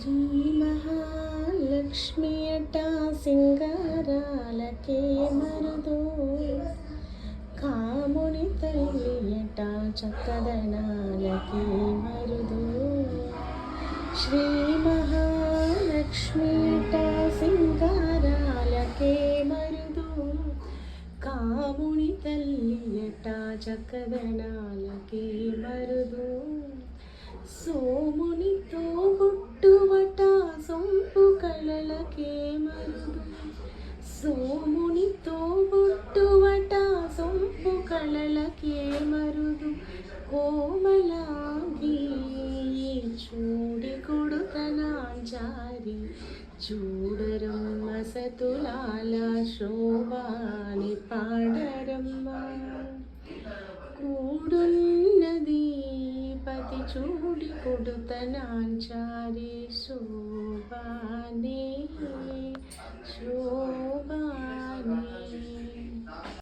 శ్రీ మహాలక్ష్మి అట సింగారాలకే మరుదు, కాముని తల్లి అట చక్కదనాలకే మరుదు. శ్రీ మహాలక్ష్మి అట సింగారాలకే మరుదు, కాముని తల్లి అట చక్కదనాలకే మరుదు. సోమునితో గుట్టువట సొంపు కళలకే మరుదు, సోమునితో గుట్టువట సొంపు కళలకే మరుదు. కోమలాంగి చూడి కొడుతనాంచారి, చూడరమ్మ సతులాల శోభాని పాడరమ్మ. కూడున్నది పతి చూడి కొడుతనాంచారి, శోభానే శోభ.